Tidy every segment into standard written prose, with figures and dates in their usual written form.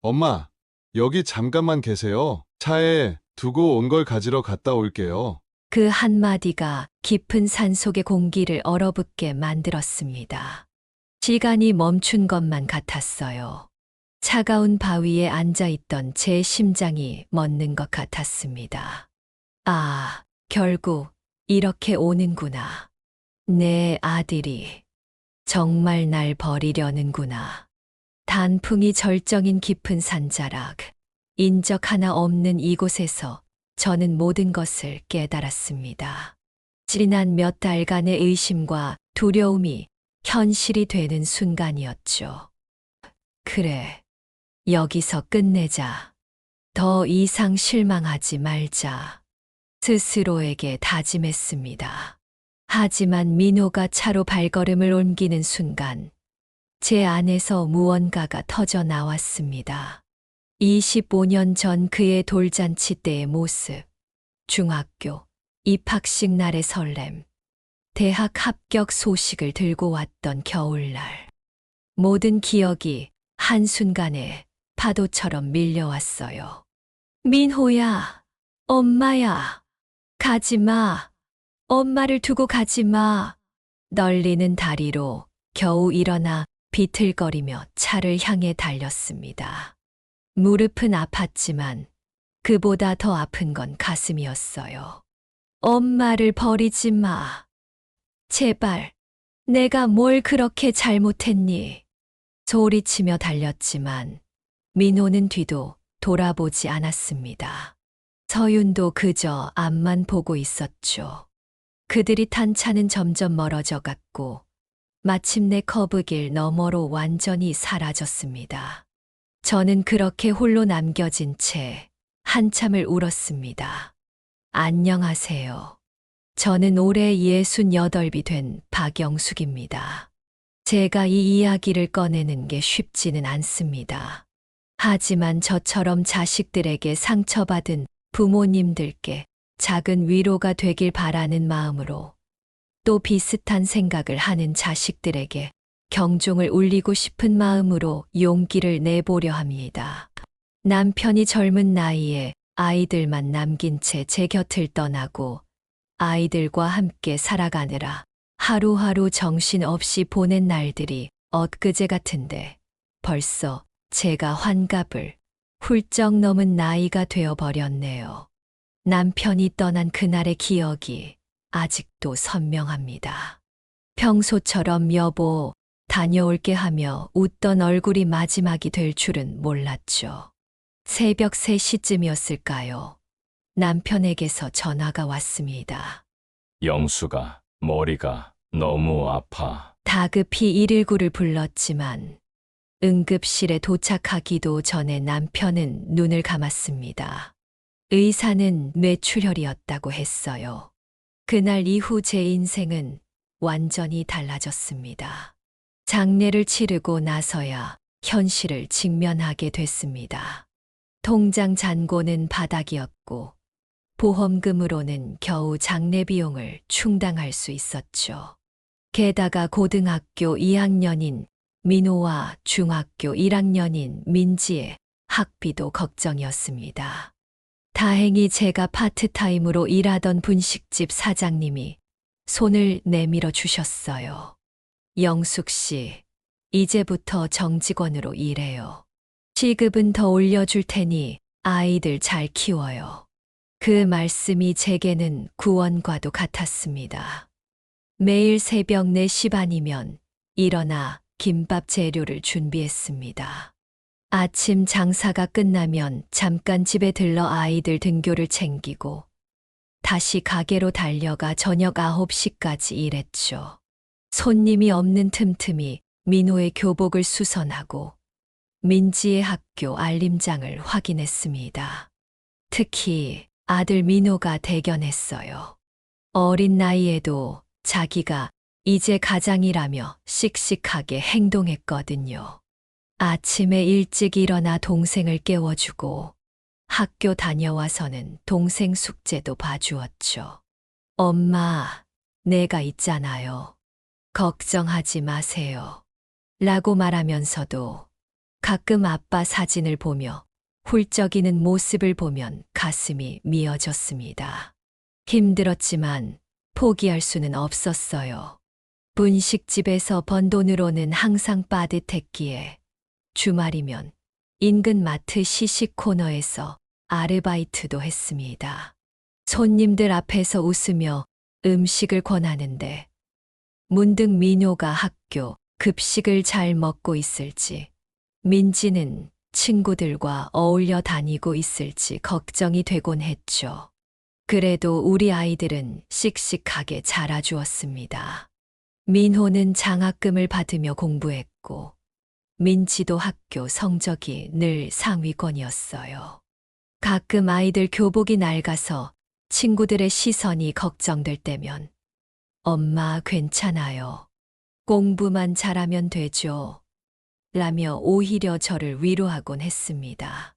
엄마, 여기 잠깐만 계세요. 차에 두고 온 걸 가지러 갔다 올게요. 그 한마디가 깊은 산속의 공기를 얼어붙게 만들었습니다. 시간이 멈춘 것만 같았어요. 차가운 바위에 앉아 있던 제 심장이 멎는 것 같았습니다. 아, 결국 이렇게 오는구나. 내 아들이 정말 날 버리려는구나. 단풍이 절정인 깊은 산자락, 인적 하나 없는 이곳에서 저는 모든 것을 깨달았습니다. 지난 몇 달간의 의심과 두려움이 현실이 되는 순간이었죠. 그래, 여기서 끝내자. 더 이상 실망하지 말자. 스스로에게 다짐했습니다. 하지만 민호가 차로 발걸음을 옮기는 순간 제 안에서 무언가가 터져 나왔습니다. 25년 전 그의 돌잔치 때의 모습, 중학교 입학식 날의 설렘, 대학 합격 소식을 들고 왔던 겨울날. 모든 기억이 한순간에 파도처럼 밀려왔어요. 민호야, 엄마야, 가지 마. 엄마를 두고 가지 마. 널리는 다리로 겨우 일어나 비틀거리며 차를 향해 달렸습니다. 무릎은 아팠지만 그보다 더 아픈 건 가슴이었어요. 엄마를 버리지 마. 제발, 내가 뭘 그렇게 잘못했니? 소리치며 달렸지만 민호는 뒤도 돌아보지 않았습니다. 서윤도 그저 앞만 보고 있었죠. 그들이 탄 차는 점점 멀어져 갔고 마침내 커브길 너머로 완전히 사라졌습니다. 저는 그렇게 홀로 남겨진 채 한참을 울었습니다. 안녕하세요. 저는 올해 68이 된 박영숙입니다. 제가 이 이야기를 꺼내는 게 쉽지는 않습니다. 하지만 저처럼 자식들에게 상처받은 부모님들께 작은 위로가 되길 바라는 마음으로 또 비슷한 생각을 하는 자식들에게 경종을 울리고 싶은 마음으로 용기를 내보려 합니다. 남편이 젊은 나이에 아이들만 남긴 채 제 곁을 떠나고 아이들과 함께 살아가느라 하루하루 정신없이 보낸 날들이 엊그제 같은데 벌써 제가 환갑을 훌쩍 넘은 나이가 되어버렸네요. 남편이 떠난 그날의 기억이 아직도 선명합니다. 평소처럼 여보, 다녀올게 하며 웃던 얼굴이 마지막이 될 줄은 몰랐죠. 새벽 3시쯤이었을까요? 남편에게서 전화가 왔습니다. 영수가 머리가 너무 아파. 다급히 119를 불렀지만 응급실에 도착하기도 전에 남편은 눈을 감았습니다. 의사는 뇌출혈이었다고 했어요. 그날 이후 제 인생은 완전히 달라졌습니다. 장례를 치르고 나서야 현실을 직면하게 됐습니다. 통장 잔고는 바닥이었고 보험금으로는 겨우 장례 비용을 충당할 수 있었죠. 게다가 고등학교 2학년인 민호와 중학교 1학년인 민지의 학비도 걱정이었습니다. 다행히 제가 파트타임으로 일하던 분식집 사장님이 손을 내밀어 주셨어요. 영숙 씨, 이제부터 정직원으로 일해요. 시급은 더 올려줄 테니 아이들 잘 키워요. 그 말씀이 제게는 구원과도 같았습니다. 매일 새벽 4시 반이면 일어나 김밥 재료를 준비했습니다. 아침 장사가 끝나면 잠깐 집에 들러 아이들 등교를 챙기고 다시 가게로 달려가 저녁 9시까지 일했죠. 손님이 없는 틈틈이 민호의 교복을 수선하고 민지의 학교 알림장을 확인했습니다. 특히 아들 민호가 대견했어요. 어린 나이에도 자기가 이제 가장이라며 씩씩하게 행동했거든요. 아침에 일찍 일어나 동생을 깨워주고 학교 다녀와서는 동생 숙제도 봐주었죠. 엄마, 내가 있잖아요. 걱정하지 마세요. 라고 말하면서도 가끔 아빠 사진을 보며 훌쩍이는 모습을 보면 가슴이 미어졌습니다. 힘들었지만 포기할 수는 없었어요. 분식집에서 번 돈으로는 항상 빠듯했기에 주말이면 인근 마트 시식 코너에서 아르바이트도 했습니다. 손님들 앞에서 웃으며 음식을 권하는데 문득 민호가 학교 급식을 잘 먹고 있을지, 민지는 친구들과 어울려 다니고 있을지 걱정이 되곤 했죠. 그래도 우리 아이들은 씩씩하게 자라주었습니다. 민호는 장학금을 받으며 공부했고, 민지도 학교 성적이 늘 상위권이었어요. 가끔 아이들 교복이 낡아서 친구들의 시선이 걱정될 때면 엄마 괜찮아요. 공부만 잘하면 되죠. 라며 오히려 저를 위로하곤 했습니다.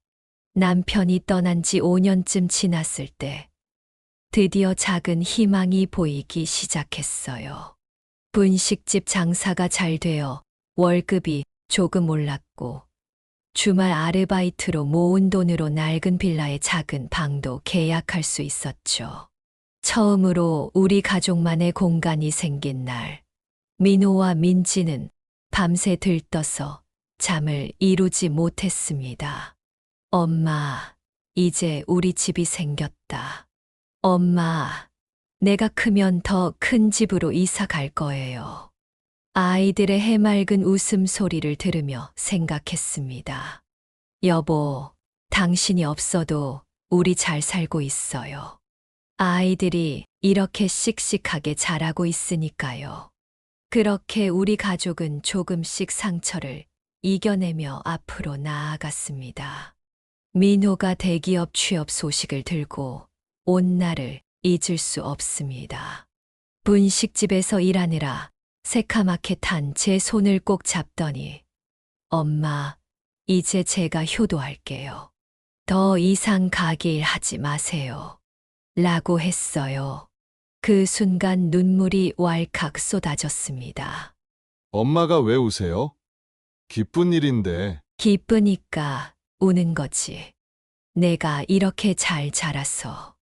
남편이 떠난 지 5년쯤 지났을 때 드디어 작은 희망이 보이기 시작했어요. 분식집 장사가 잘 되어 월급이 조금 올랐고 주말 아르바이트로 모은 돈으로 낡은 빌라의 작은 방도 계약할 수 있었죠. 처음으로 우리 가족만의 공간이 생긴 날, 민호와 민지는 밤새 들떠서 잠을 이루지 못했습니다. 엄마, 이제 우리 집이 생겼다. 엄마, 내가 크면 더 큰 집으로 이사 갈 거예요. 아이들의 해맑은 웃음소리를 들으며 생각했습니다. 여보, 당신이 없어도 우리 잘 살고 있어요. 아이들이 이렇게 씩씩하게 자라고 있으니까요. 그렇게 우리 가족은 조금씩 상처를 이겨내며 앞으로 나아갔습니다. 민호가 대기업 취업 소식을 들고 온 날을 잊을 수 없습니다. 분식집에서 일하느라 새카맣게 탄 제 손을 꼭 잡더니 엄마, 이제 제가 효도할게요. 더 이상 가게 일 하지 마세요. 라고 했어요. 그 순간 눈물이 왈칵 쏟아졌습니다. 엄마가 왜 우세요? 기쁜 일인데. 기쁘니까 우는 거지. 내가 이렇게 잘 자라서.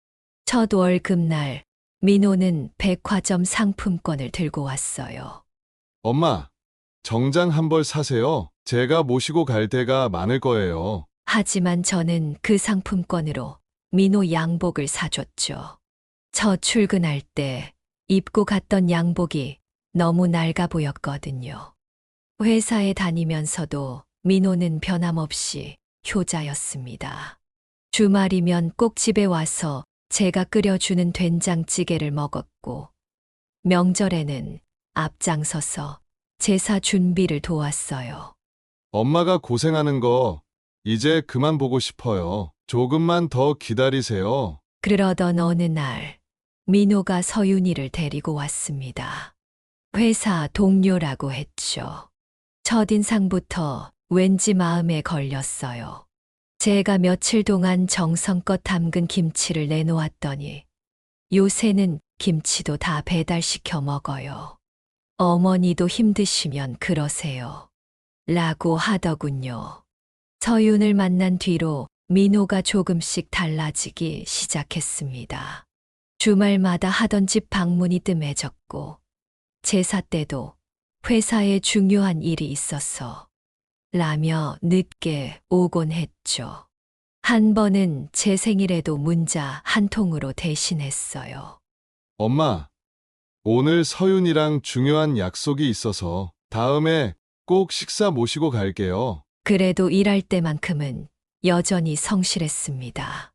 첫 월급날 민호는 백화점 상품권을 들고 왔어요. 엄마, 정장 한 벌 사세요. 제가 모시고 갈 데가 많을 거예요. 하지만 저는 그 상품권으로 민호 양복을 사줬죠. 저 출근할 때 입고 갔던 양복이 너무 낡아 보였거든요. 회사에 다니면서도 민호는 변함없이 효자였습니다. 주말이면 꼭 집에 와서 제가 끓여주는 된장찌개를 먹었고, 명절에는 앞장서서 제사 준비를 도왔어요. 엄마가 고생하는 거 이제 그만 보고 싶어요. 조금만 더 기다리세요. 그러던 어느 날, 민호가 서윤이를 데리고 왔습니다. 회사 동료라고 했죠. 첫인상부터 왠지 마음에 걸렸어요. 제가 며칠 동안 정성껏 담근 김치를 내놓았더니 요새는 김치도 다 배달시켜 먹어요. 어머니도 힘드시면 그러세요. 라고 하더군요. 서윤을 만난 뒤로 민호가 조금씩 달라지기 시작했습니다. 주말마다 하던 집 방문이 뜸해졌고 제사 때도 회사에 중요한 일이 있어서 라며 늦게 오곤 했죠. 한 번은 제 생일에도 문자 한 통으로 대신했어요. 엄마, 오늘 서윤이랑 중요한 약속이 있어서 다음에 꼭 식사 모시고 갈게요. 그래도 일할 때만큼은 여전히 성실했습니다.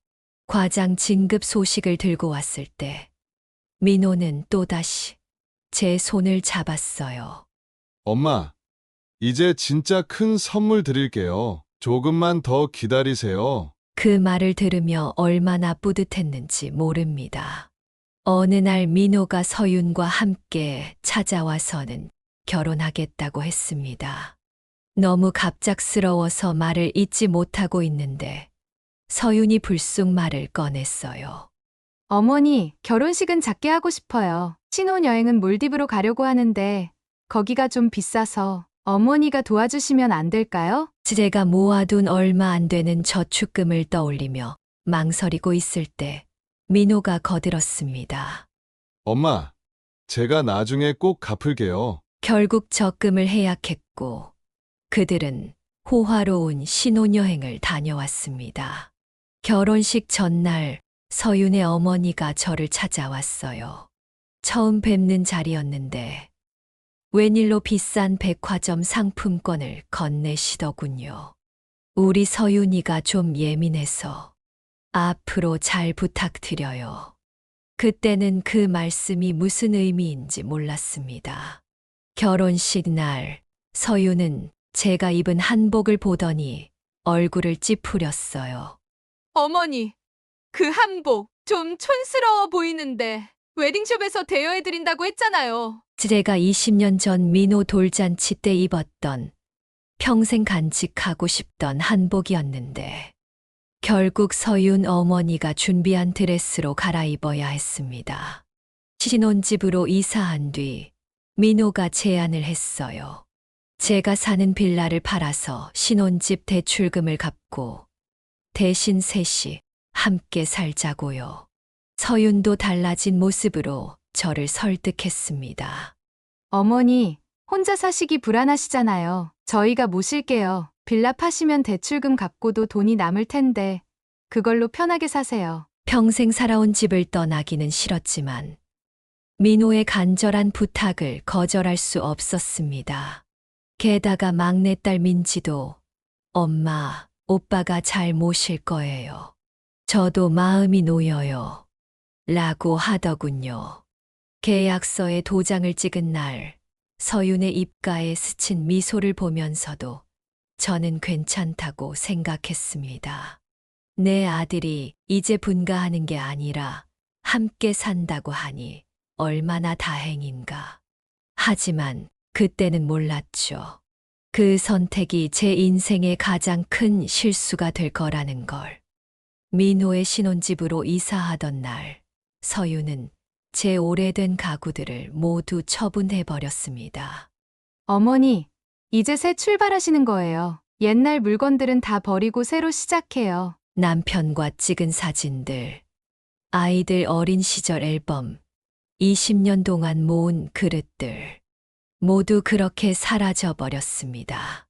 과장 진급 소식을 들고 왔을 때 민호는 또다시 제 손을 잡았어요. 엄마, 이제 진짜 큰 선물 드릴게요. 조금만 더 기다리세요. 그 말을 들으며 얼마나 뿌듯했는지 모릅니다. 어느 날 민호가 서윤과 함께 찾아와서는 결혼하겠다고 했습니다. 너무 갑작스러워서 말을 잇지 못하고 있는데 서윤이 불쑥 말을 꺼냈어요. 어머니, 결혼식은 작게 하고 싶어요. 신혼여행은 몰디브로 가려고 하는데 거기가 좀 비싸서 어머니가 도와주시면 안 될까요? 제가 모아둔 얼마 안 되는 저축금을 떠올리며 망설이고 있을 때 민호가 거들었습니다. 엄마, 제가 나중에 꼭 갚을게요. 결국 적금을 해약했고 그들은 호화로운 신혼여행을 다녀왔습니다. 결혼식 전날 서윤의 어머니가 저를 찾아왔어요. 처음 뵙는 자리였는데 웬일로 비싼 백화점 상품권을 건네시더군요. 우리 서윤이가 좀 예민해서 앞으로 잘 부탁드려요. 그때는 그 말씀이 무슨 의미인지 몰랐습니다. 결혼식 날 서윤은 제가 입은 한복을 보더니 얼굴을 찌푸렸어요. 어머니, 그 한복 좀 촌스러워 보이는데 웨딩숍에서 대여해드린다고 했잖아요. 제가 20년 전 민호 돌잔치 때 입었던 평생 간직하고 싶던 한복이었는데 결국 서윤 어머니가 준비한 드레스로 갈아입어야 했습니다. 신혼집으로 이사한 뒤 민호가 제안을 했어요. 제가 사는 빌라를 팔아서 신혼집 대출금을 갚고 대신 셋이 함께 살자고요. 서윤도 달라진 모습으로 저를 설득했습니다. 어머니, 혼자 사시기 불안하시잖아요. 저희가 모실게요. 빌라 파시면 대출금 갚고도 돈이 남을 텐데 그걸로 편하게 사세요. 평생 살아온 집을 떠나기는 싫었지만 민호의 간절한 부탁을 거절할 수 없었습니다. 게다가 막내딸 민지도 엄마, 오빠가 잘 모실 거예요. 저도 마음이 놓여요. 라고 하더군요. 계약서에 도장을 찍은 날 서윤의 입가에 스친 미소를 보면서도 저는 괜찮다고 생각했습니다. 내 아들이 이제 분가하는 게 아니라 함께 산다고 하니 얼마나 다행인가. 하지만 그때는 몰랐죠. 그 선택이 제 인생의 가장 큰 실수가 될 거라는 걸. 민호의 신혼집으로 이사하던 날, 서윤은 제 오래된 가구들을 모두 처분해버렸습니다. 어머니, 이제 새 출발하시는 거예요. 옛날 물건들은 다 버리고 새로 시작해요. 남편과 찍은 사진들, 아이들 어린 시절 앨범, 20년 동안 모은 그릇들, 모두 그렇게 사라져 버렸습니다.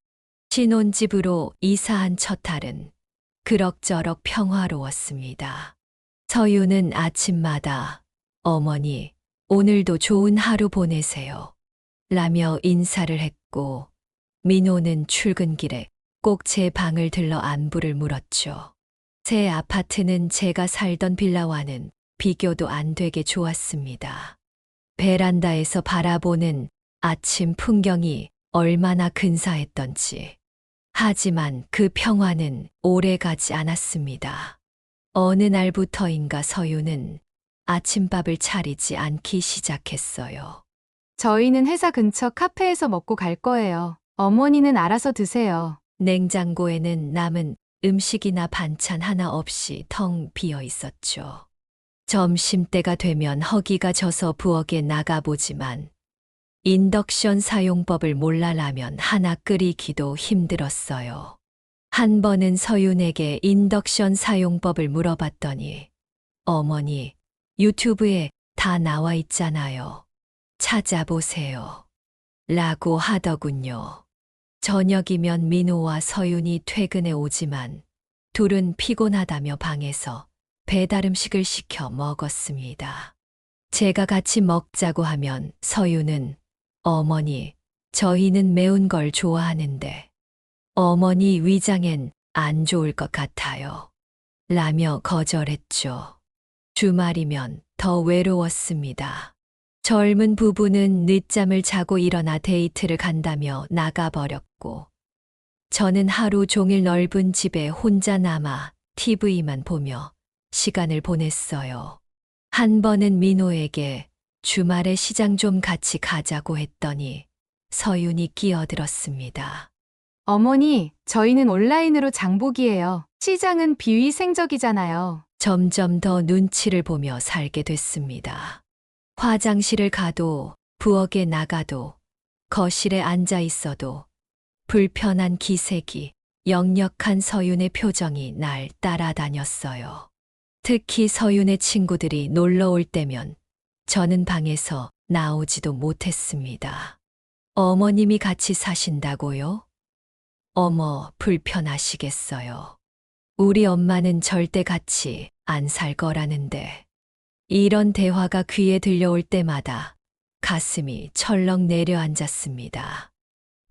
신혼집으로 이사한 첫 달은 그럭저럭 평화로웠습니다. 서윤은 아침마다 어머니, 오늘도 좋은 하루 보내세요. 라며 인사를 했고, 민호는 출근길에 꼭 제 방을 들러 안부를 물었죠. 새 아파트는 제가 살던 빌라와는 비교도 안 되게 좋았습니다. 베란다에서 바라보는 아침 풍경이 얼마나 근사했던지. 하지만 그 평화는 오래 가지 않았습니다. 어느 날부터인가 서윤은 아침밥을 차리지 않기 시작했어요. 저희는 회사 근처 카페에서 먹고 갈 거예요. 어머니는 알아서 드세요. 냉장고에는 남은 음식이나 반찬 하나 없이 텅 비어 있었죠. 점심때가 되면 허기가 져서 부엌에 나가보지만 인덕션 사용법을 몰라 라면 하나 끓이기도 힘들었어요. 한 번은 서윤에게 인덕션 사용법을 물어봤더니 어머니, 유튜브에 다 나와 있잖아요. 찾아보세요. 라고 하더군요. 저녁이면 민호와 서윤이 퇴근해 오지만 둘은 피곤하다며 방에서 배달음식을 시켜 먹었습니다. 제가 같이 먹자고 하면 서윤은 어머니, 저희는 매운 걸 좋아하는데 어머니 위장엔 안 좋을 것 같아요. 라며 거절했죠. 주말이면 더 외로웠습니다. 젊은 부부는 늦잠을 자고 일어나 데이트를 간다며 나가버렸고, 저는 하루 종일 넓은 집에 혼자 남아 TV만 보며 시간을 보냈어요. 한 번은 민호에게 주말에 시장 좀 같이 가자고 했더니 서윤이 끼어들었습니다. 어머니, 저희는 온라인으로 장보기예요. 시장은 비위생적이잖아요. 점점 더 눈치를 보며 살게 됐습니다. 화장실을 가도 부엌에 나가도 거실에 앉아 있어도 불편한 기색이, 역력한 서윤의 표정이 날 따라다녔어요. 특히 서윤의 친구들이 놀러 올 때면 저는 방에서 나오지도 못했습니다. 어머님이 같이 사신다고요? 어머, 불편하시겠어요. 우리 엄마는 절대 같이 안 살 거라는데. 이런 대화가 귀에 들려올 때마다 가슴이 철렁 내려앉았습니다.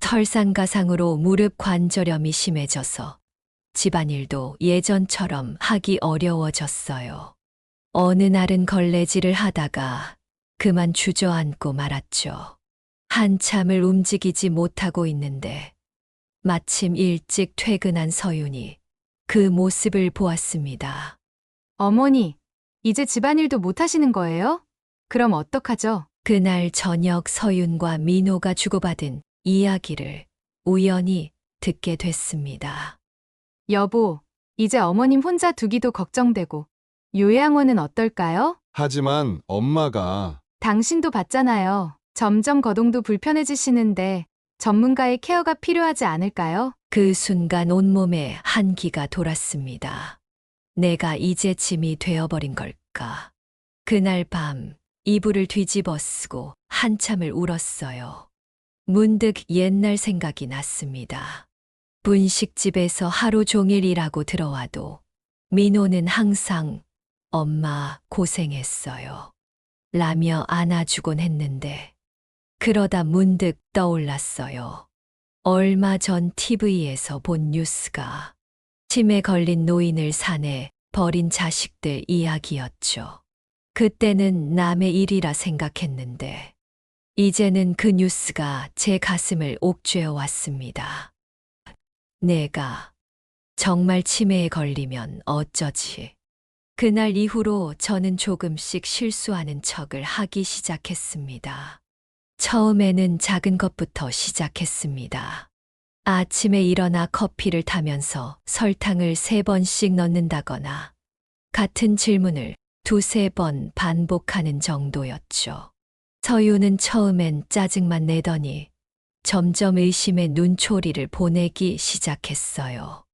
설상가상으로 무릎 관절염이 심해져서 집안일도 예전처럼 하기 어려워졌어요. 어느 날은 걸레질을 하다가 그만 주저앉고 말았죠. 한참을 움직이지 못하고 있는데 마침 일찍 퇴근한 서윤이 그 모습을 보았습니다. 어머니, 이제 집안일도 못 하시는 거예요? 그럼 어떡하죠? 그날 저녁 서윤과 민호가 주고받은 이야기를 우연히 듣게 됐습니다. 여보, 이제 어머님 혼자 두기도 걱정되고 요양원은 어떨까요? 하지만 엄마가 당신도 봤잖아요. 점점 거동도 불편해지시는데 전문가의 케어가 필요하지 않을까요? 그 순간 온몸에 한기가 돌았습니다. 내가 이제 짐이 되어버린 걸까? 그날 밤 이불을 뒤집어 쓰고 한참을 울었어요. 문득 옛날 생각이 났습니다. 분식집에서 하루 종일 일하고 들어와도 민호는 항상 엄마 고생했어요. 라며 안아주곤 했는데 그러다 문득 떠올랐어요. 얼마 전 TV에서 본 뉴스가 치매 걸린 노인을 산에 버린 자식들 이야기였죠. 그때는 남의 일이라 생각했는데 이제는 그 뉴스가 제 가슴을 옥죄어 왔습니다. 내가 정말 치매에 걸리면 어쩌지? 그날 이후로 저는 조금씩 실수하는 척을 하기 시작했습니다. 처음에는 작은 것부터 시작했습니다. 아침에 일어나 커피를 타면서 설탕을 3번씩 넣는다거나 같은 질문을 2~3번 반복하는 정도였죠. 서유는 처음엔 짜증만 내더니 점점 의심의 눈초리를 보내기 시작했어요.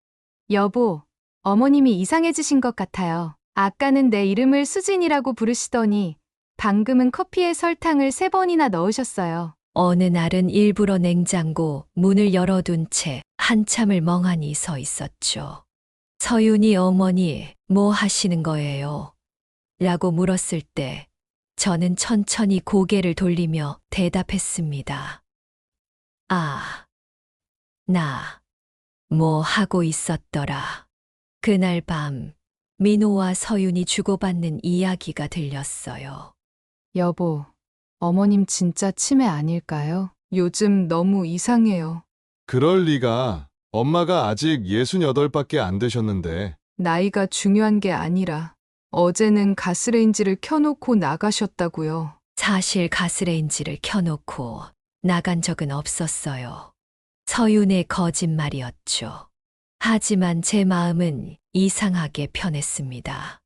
여보, 어머님이 이상해지신 것 같아요. 아까는 내 이름을 수진이라고 부르시더니 방금은 커피에 설탕을 3번이나 넣으셨어요. 어느 날은 일부러 냉장고 문을 열어둔 채 한참을 멍하니 서 있었죠. 서윤이 어머니 뭐 하시는 거예요? 라고 물었을 때 저는 천천히 고개를 돌리며 대답했습니다. 아, 나 뭐 하고 있었더라. 그날 밤 민호와 서윤이 주고받는 이야기가 들렸어요. 여보, 어머님 진짜 치매 아닐까요? 요즘 너무 이상해요. 그럴 리가. 엄마가 아직 68밖에 안 되셨는데. 나이가 중요한 게 아니라 어제는 가스레인지를 켜놓고 나가셨다고요. 사실 가스레인지를 켜놓고 나간 적은 없었어요. 서윤의 거짓말이었죠. 하지만 제 마음은 이상하게 편했습니다.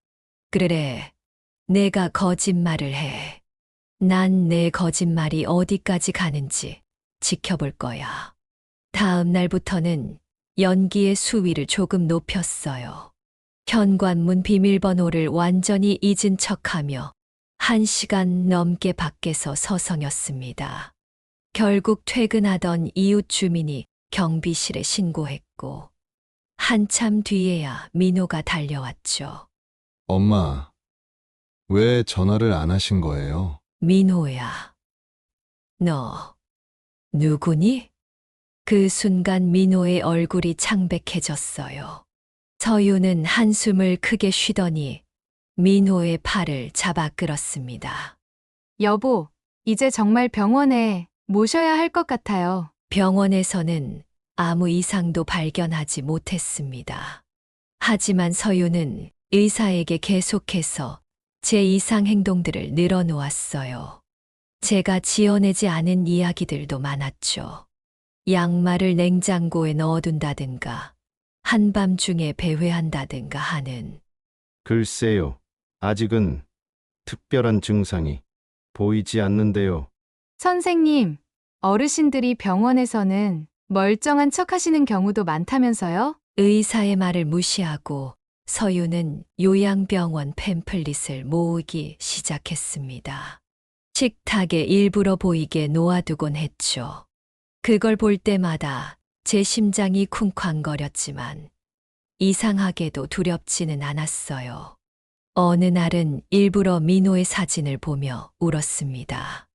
그래, 내가 거짓말을 해. 난 내 거짓말이 어디까지 가는지 지켜볼 거야. 다음 날부터는 연기의 수위를 조금 높였어요. 현관문 비밀번호를 완전히 잊은 척하며 1시간 넘게 밖에서 서성였습니다. 결국 퇴근하던 이웃 주민이 경비실에 신고했고 한참 뒤에야 민호가 달려왔죠. 엄마, 왜 전화를 안 하신 거예요? 민호야, 너 누구니? 그 순간 민호의 얼굴이 창백해졌어요. 서유는 한숨을 크게 쉬더니 민호의 팔을 잡아 끌었습니다. 여보, 이제 정말 병원에 모셔야 할 것 같아요. 병원에서는 아무 이상도 발견하지 못했습니다. 하지만 서유는 의사에게 계속해서 제 이상 행동들을 늘어놓았어요. 제가 지어내지 않은 이야기들도 많았죠. 양말을 냉장고에 넣어둔다든가 한밤중에 배회한다든가 하는. 글쎄요, 아직은 특별한 증상이 보이지 않는데요. 선생님, 어르신들이 병원에서는 멀쩡한 척 하시는 경우도 많다면서요? 의사의 말을 무시하고 서유는 요양병원 팸플릿을 모으기 시작했습니다. 식탁에 일부러 보이게 놓아두곤 했죠. 그걸 볼 때마다 제 심장이 쿵쾅거렸지만 이상하게도 두렵지는 않았어요. 어느 날은 일부러 민호의 사진을 보며 울었습니다.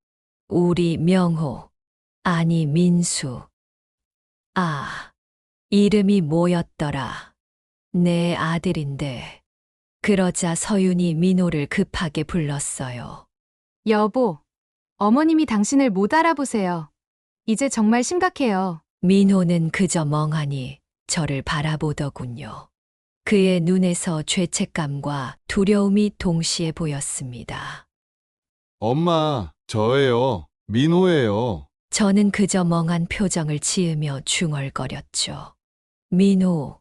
우리 명호, 아니 민수. 아, 이름이 뭐였더라? 내 아들인데. 그러자 서윤이 민호를 급하게 불렀어요. 여보, 어머님이 당신을 못 알아보세요. 이제 정말 심각해요. 민호는 그저 멍하니 저를 바라보더군요. 그의 눈에서 죄책감과 두려움이 동시에 보였습니다. 엄마, 저예요. 민호예요. 저는 그저 멍한 표정을 지으며 중얼거렸죠. 민호,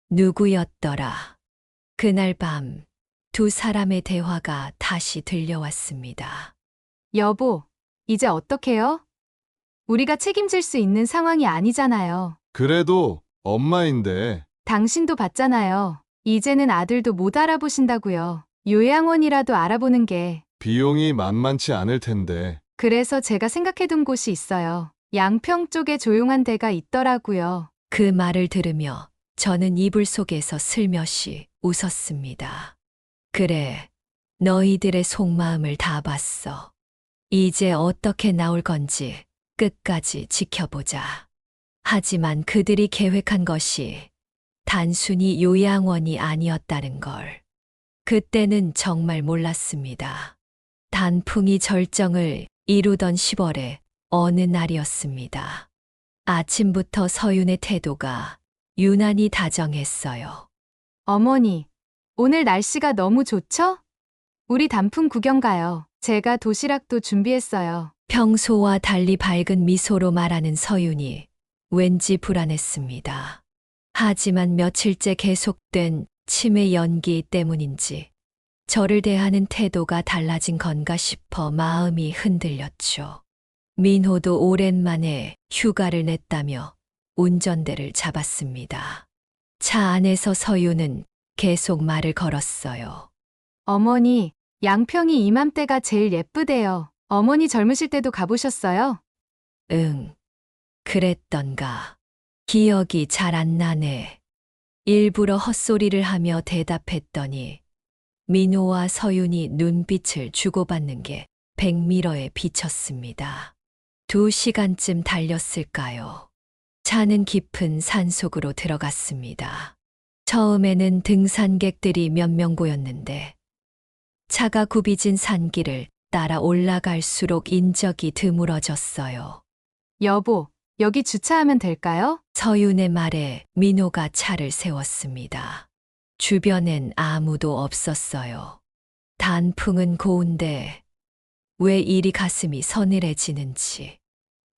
누구였더라. 그날 밤 두 사람의 대화가 다시 들려왔습니다. 여보, 이제 어떡해요? 우리가 책임질 수 있는 상황이 아니잖아요. 그래도 엄마인데. 당신도 봤잖아요. 이제는 아들도 못 알아보신다고요. 요양원이라도 알아보는 게. 비용이 만만치 않을 텐데. 그래서 제가 생각해둔 곳이 있어요. 양평 쪽에 조용한 데가 있더라고요. 그 말을 들으며 저는 이불 속에서 슬며시 웃었습니다. 그래, 너희들의 속마음을 다 봤어. 이제 어떻게 나올 건지 끝까지 지켜보자. 하지만 그들이 계획한 것이 단순히 요양원이 아니었다는 걸. 그때는 정말 몰랐습니다. 단풍이 절정을 이루던 10월의 어느 날이었습니다. 아침부터 서윤의 태도가 유난히 다정했어요. 어머니, 오늘 날씨가 너무 좋죠? 우리 단풍 구경 가요. 제가 도시락도 준비했어요. 평소와 달리 밝은 미소로 말하는 서윤이 왠지 불안했습니다. 하지만 며칠째 계속된 치매 연기 때문인지 저를 대하는 태도가 달라진 건가 싶어 마음이 흔들렸죠. 민호도 오랜만에 휴가를 냈다며 운전대를 잡았습니다. 차 안에서 서윤은 계속 말을 걸었어요. 어머니, 양평이 이맘때가 제일 예쁘대요. 어머니 젊으실 때도 가보셨어요? 응, 그랬던가. 기억이 잘 안 나네. 일부러 헛소리를 하며 대답했더니 민호와 서윤이 눈빛을 주고받는 게 백미러에 비쳤습니다. 2시간쯤 달렸을까요? 차는 깊은 산속으로 들어갔습니다. 처음에는 등산객들이 몇 명 보였는데 차가 굽이진 산길을 따라 올라갈수록 인적이 드물어졌어요. 여보, 여기 주차하면 될까요? 서윤의 말에 민호가 차를 세웠습니다. 주변엔 아무도 없었어요. 단풍은 고운데 왜 이리 가슴이 서늘해지는지.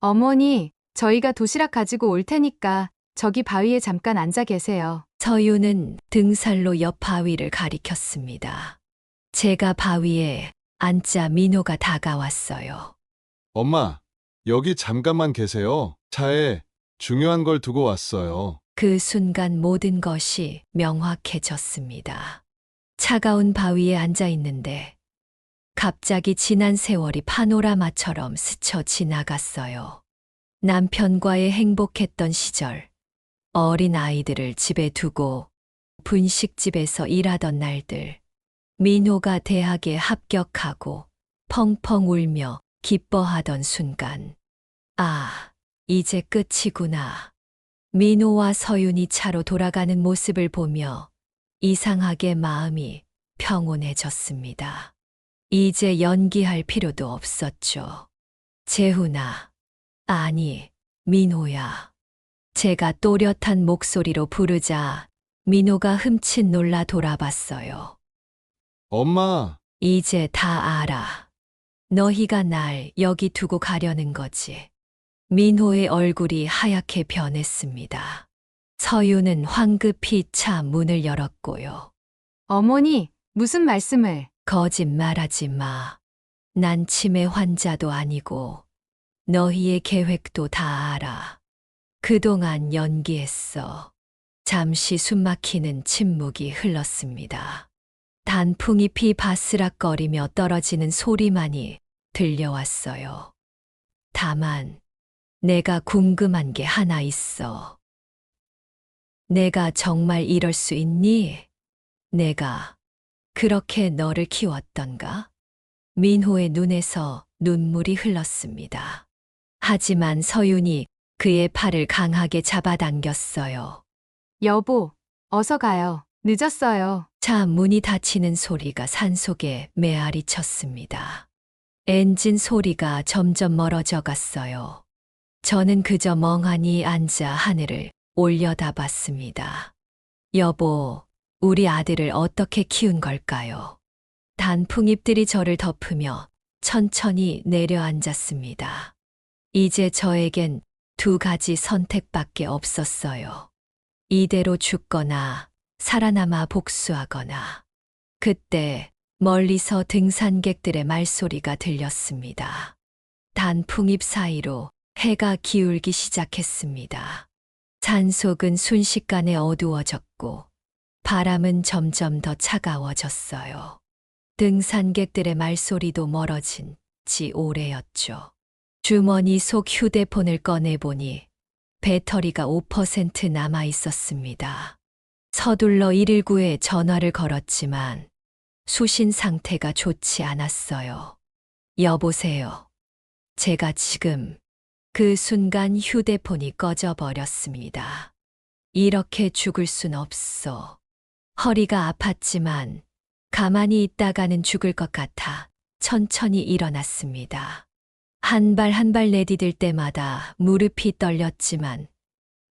어머니, 저희가 도시락 가지고 올 테니까 저기 바위에 잠깐 앉아 계세요. 서윤은 등살로 옆 바위를 가리켰습니다. 제가 바위에 앉자 민호가 다가왔어요. 엄마, 여기 잠깐만 계세요. 차에 중요한 걸 두고 왔어요. 그 순간 모든 것이 명확해졌습니다. 차가운 바위에 앉아 있는데 갑자기 지난 세월이 파노라마처럼 스쳐 지나갔어요. 남편과의 행복했던 시절, 어린 아이들을 집에 두고 분식집에서 일하던 날들, 민호가 대학에 합격하고 펑펑 울며 기뻐하던 순간. 아, 이제 끝이구나. 민호와 서윤이 차로 돌아가는 모습을 보며 이상하게 마음이 평온해졌습니다. 이제 연기할 필요도 없었죠. 재훈아, 아니, 민호야. 제가 또렷한 목소리로 부르자 민호가 흠칫 놀라 돌아봤어요. 엄마, 이제 다 알아. 너희가 날 여기 두고 가려는 거지. 민호의 얼굴이 하얗게 변했습니다. 서윤은 황급히 차 문을 열었고요. 어머니, 무슨 말씀을? 거짓말하지 마. 난 치매 환자도 아니고 너희의 계획도 다 알아. 그동안 연기했어. 잠시 숨막히는 침묵이 흘렀습니다. 단풍잎이 바스락거리며 떨어지는 소리만이 들려왔어요. 다만, 내가 궁금한 게 하나 있어. 내가 정말 이럴 수 있니? 내가 그렇게 너를 키웠던가? 민호의 눈에서 눈물이 흘렀습니다. 하지만 서윤이 그의 팔을 강하게 잡아당겼어요. 여보, 어서 가요. 늦었어요. 차 문이 닫히는 소리가 산속에 메아리 쳤습니다. 엔진 소리가 점점 멀어져 갔어요. 저는 그저 멍하니 앉아 하늘을 올려다봤습니다. 여보, 우리 아들을 어떻게 키운 걸까요? 단풍잎들이 저를 덮으며 천천히 내려앉았습니다. 이제 저에겐 두 가지 선택밖에 없었어요. 이대로 죽거나 살아남아 복수하거나. 그때 멀리서 등산객들의 말소리가 들렸습니다. 단풍잎 사이로 해가 기울기 시작했습니다. 산속은 순식간에 어두워졌고 바람은 점점 더 차가워졌어요. 등산객들의 말소리도 멀어진 지 오래였죠. 주머니 속 휴대폰을 꺼내보니 배터리가 5% 남아 있었습니다. 서둘러 119에 전화를 걸었지만 수신 상태가 좋지 않았어요. 여보세요. 제가 지금 그 순간 휴대폰이 꺼져버렸습니다. 이렇게 죽을 순 없어. 허리가 아팠지만 가만히 있다가는 죽을 것 같아 천천히 일어났습니다. 한 발 한 발 내디딜 때마다 무릎이 떨렸지만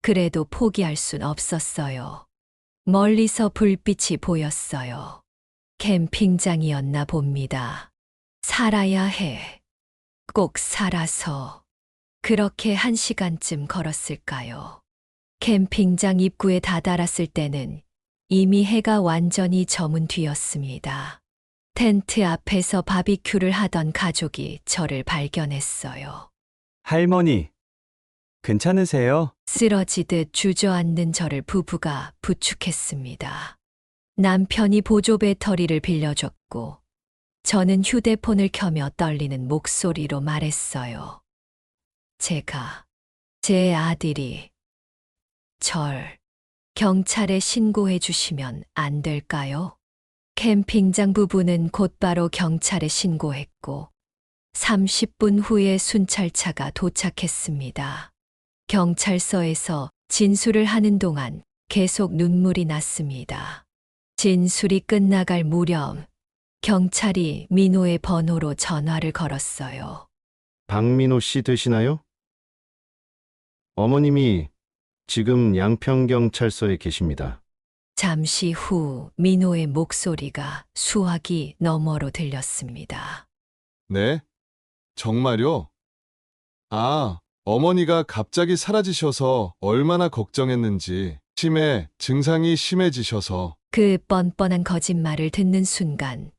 그래도 포기할 순 없었어요. 멀리서 불빛이 보였어요. 캠핑장이었나 봅니다. 살아야 해. 꼭 살아서. 그렇게 1시간쯤 걸었을까요? 캠핑장 입구에 다다랐을 때는 이미 해가 완전히 저문 뒤였습니다. 텐트 앞에서 바비큐를 하던 가족이 저를 발견했어요. 할머니, 괜찮으세요? 쓰러지듯 주저앉는 저를 부부가 부축했습니다. 남편이 보조 배터리를 빌려줬고 저는 휴대폰을 켜며 떨리는 목소리로 말했어요. 제 아들이 절 경찰에 신고해 주시면 안 될까요? 캠핑장 부부는 곧바로 경찰에 신고했고 30분 후에 순찰차가 도착했습니다. 경찰서에서 진술을 하는 동안 계속 눈물이 났습니다. 진술이 끝나갈 무렵 경찰이 민호의 번호로 전화를 걸었어요. 박민호 씨 되시나요? 어머님이 지금 양평경찰서에 계십니다. 잠시 후 민호의 목소리가 수화기 너머로 들렸습니다. 네? 정말요? 아, 어머니가 갑자기 사라지셔서 얼마나 걱정했는지, 치매 증상이 심해지셔서. 그 뻔뻔한 거짓말을 듣는 순간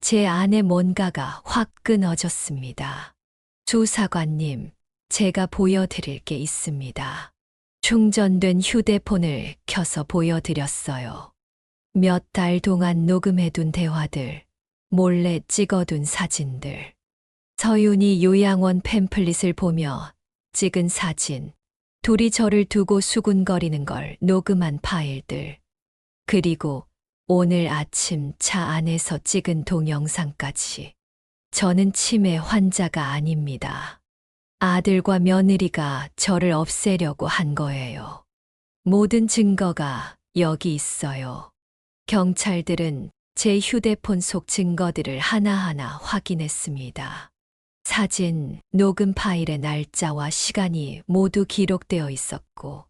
제 안에 뭔가가 확 끊어졌습니다. 주사관님, 제가 보여드릴 게 있습니다. 충전된 휴대폰을 켜서 보여드렸어요. 몇 달 동안 녹음해둔 대화들, 몰래 찍어둔 사진들. 서윤이 요양원 팸플릿을 보며 찍은 사진, 둘이 저를 두고 수군거리는 걸 녹음한 파일들, 그리고 오늘 아침 차 안에서 찍은 동영상까지. 저는 치매 환자가 아닙니다. 아들과 며느리가 저를 없애려고 한 거예요. 모든 증거가 여기 있어요. 경찰들은 제 휴대폰 속 증거들을 하나하나 확인했습니다. 사진, 녹음 파일의 날짜와 시간이 모두 기록되어 있었고,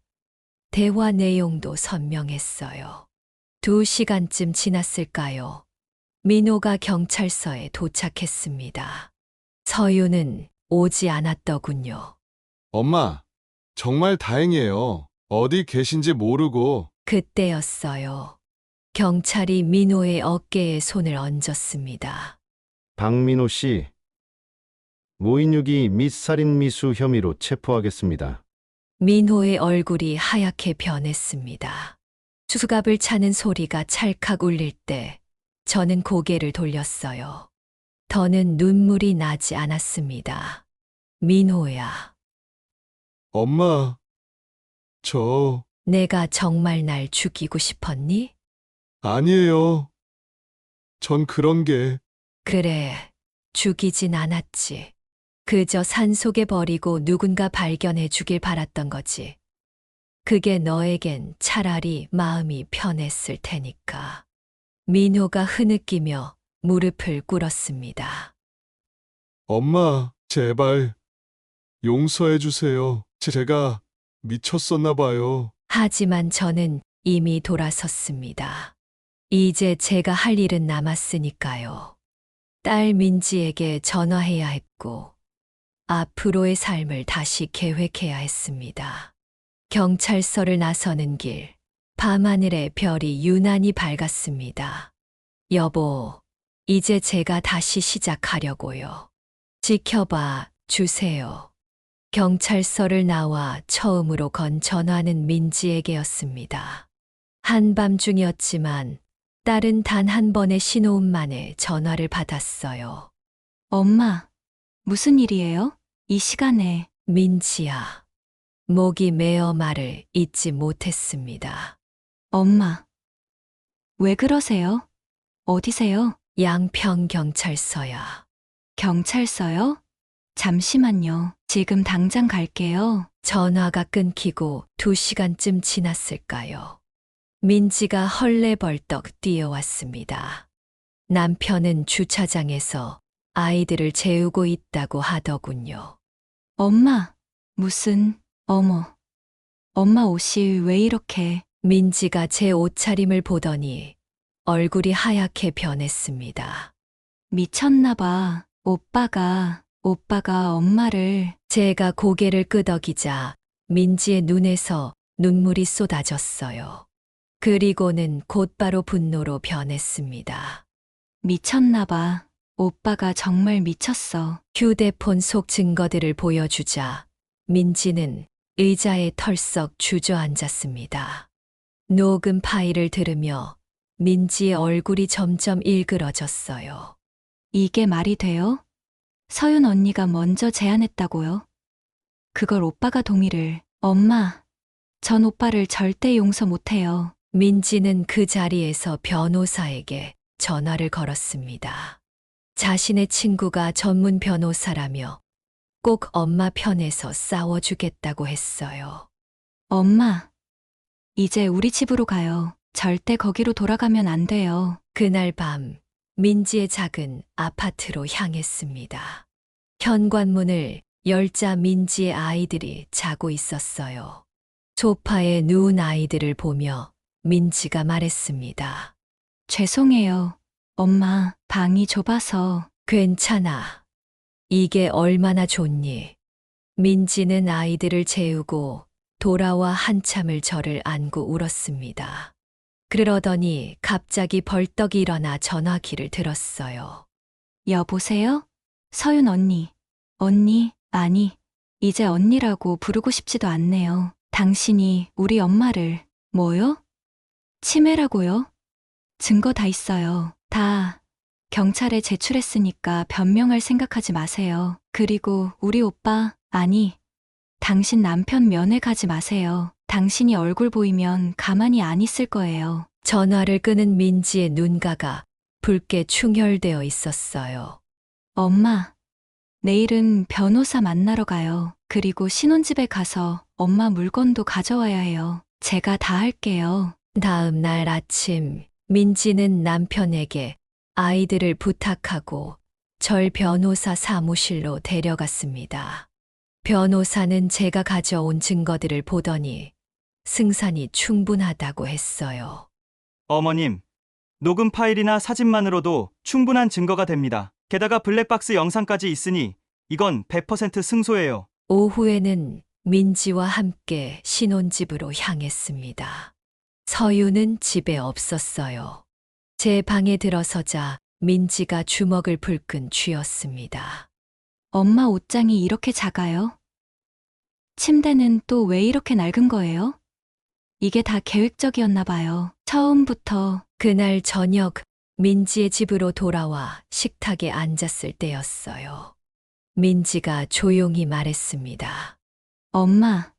대화 내용도 선명했어요. 2시간쯤 지났을까요? 민호가 경찰서에 도착했습니다. 서윤은 오지 않았더군요. 엄마, 정말 다행이에요. 어디 계신지 모르고. 그때였어요. 경찰이 민호의 어깨에 손을 얹었습니다. 박민호 씨, 모인유기 및 살인미수 혐의로 체포하겠습니다. 민호의 얼굴이 하얗게 변했습니다. 수갑을 차는 소리가 찰칵 울릴 때 저는 고개를 돌렸어요. 더는 눈물이 나지 않았습니다. 민호야, 엄마, 저, 내가 정말 날 죽이고 싶었니? 아니에요. 전 그런 게, 그래, 죽이진 않았지. 그저 산속에 버리고 누군가 발견해 주길 바랐던 거지. 그게 너에겐 차라리 마음이 편했을 테니까. 민호가 흐느끼며 무릎을 꿇었습니다. 엄마, 제발, 용서해 주세요. 제가 미쳤었나 봐요. 하지만 저는 이미 돌아섰습니다. 이제 제가 할 일은 남았으니까요. 딸 민지에게 전화해야 했고, 앞으로의 삶을 다시 계획해야 했습니다. 경찰서를 나서는 길, 밤하늘의 별이 유난히 밝았습니다. 여보, 이제 제가 다시 시작하려고요. 지켜봐 주세요. 경찰서를 나와 처음으로 건 전화는 민지에게였습니다. 한밤중이었지만 딸은 단 한 번의 신호음 만에 전화를 받았어요. 엄마, 무슨 일이에요? 이 시간에. 민지야. 목이 메어 말을 잇지 못했습니다. 엄마, 왜 그러세요? 어디세요? 양평경찰서야. 경찰서요? 잠시만요. 지금 당장 갈게요. 전화가 끊기고 2시간쯤 지났을까요? 민지가 헐레벌떡 뛰어왔습니다. 남편은 주차장에서 아이들을 재우고 있다고 하더군요. 엄마, 어머. 엄마 옷이 왜 이렇게. 민지가 제 옷차림을 보더니 얼굴이 하얗게 변했습니다. 미쳤나 봐. 오빠가 엄마를. 제가 고개를 끄덕이자 민지의 눈에서 눈물이 쏟아졌어요. 그리고는 곧바로 분노로 변했습니다. 미쳤나 봐. 오빠가 정말 미쳤어. 휴대폰 속 증거들을 보여주자 민지는 의자에 털썩 주저앉았습니다. 녹음 파일을 들으며 민지의 얼굴이 점점 일그러졌어요. 이게 말이 돼요? 서윤 언니가 먼저 제안했다고요? 그걸 오빠가 동의를. 엄마, 전 오빠를 절대 용서 못해요. 민지는 그 자리에서 변호사에게 전화를 걸었습니다. 자신의 친구가 전문 변호사라며 꼭 엄마 편에서 싸워주겠다고 했어요. 엄마, 이제 우리 집으로 가요. 절대 거기로 돌아가면 안 돼요. 그날 밤 민지의 작은 아파트로 향했습니다. 현관문을 열자 민지의 아이들이 자고 있었어요. 소파에 누운 아이들을 보며 민지가 말했습니다. 죄송해요. 엄마, 방이 좁아서. 괜찮아. 이게 얼마나 좋니? 민지는 아이들을 재우고 돌아와 한참을 저를 안고 울었습니다. 그러더니 갑자기 벌떡 일어나 전화기를 들었어요. 여보세요? 서윤 언니. 언니, 아니, 이제 언니라고 부르고 싶지도 않네요. 당신이 우리 엄마를. 뭐요? 치매라고요? 증거 다 있어요. 다 경찰에 제출했으니까 변명할 생각하지 마세요. 그리고 우리 오빠, 아니, 당신 남편 면회 가지 마세요. 당신이 얼굴 보이면 가만히 안 있을 거예요. 전화를 끄는 민지의 눈가가 붉게 충혈되어 있었어요. 엄마, 내일은 변호사 만나러 가요. 그리고 신혼집에 가서 엄마 물건도 가져와야 해요. 제가 다 할게요. 다음 날 아침 민지는 남편에게 아이들을 부탁하고 절 변호사 사무실로 데려갔습니다. 변호사는 제가 가져온 증거들을 보더니 승산이 충분하다고 했어요. 어머님, 녹음 파일이나 사진만으로도 충분한 증거가 됩니다. 게다가 블랙박스 영상까지 있으니 이건 100% 승소예요. 오후에는 민지와 함께 신혼집으로 향했습니다. 서유는 집에 없었어요. 제 방에 들어서자 민지가 주먹을 불끈 쥐었습니다. 엄마 옷장이 이렇게 작아요? 침대는 또 왜 이렇게 낡은 거예요? 이게 다 계획적이었나 봐요. 처음부터. 그날 저녁 민지의 집으로 돌아와 식탁에 앉았을 때였어요. 민지가 조용히 말했습니다. 엄마,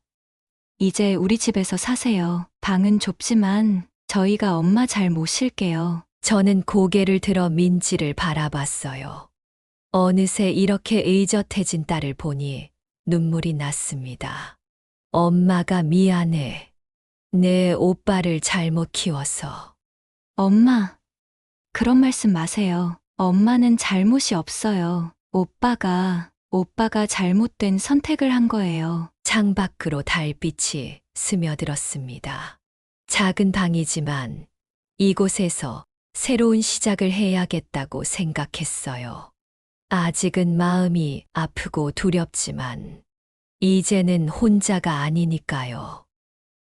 이제 우리 집에서 사세요. 방은 좁지만 저희가 엄마 잘 모실게요. 저는 고개를 들어 민지를 바라봤어요. 어느새 이렇게 의젓해진 딸을 보니 눈물이 났습니다. 엄마가 미안해. 내 오빠를 잘못 키워서. 엄마, 그런 말씀 마세요. 엄마는 잘못이 없어요. 오빠가 잘못된 선택을 한 거예요. 창밖으로 달빛이 스며들었습니다. 작은 방이지만 이곳에서 새로운 시작을 해야겠다고 생각했어요. 아직은 마음이 아프고 두렵지만 이제는 혼자가 아니니까요.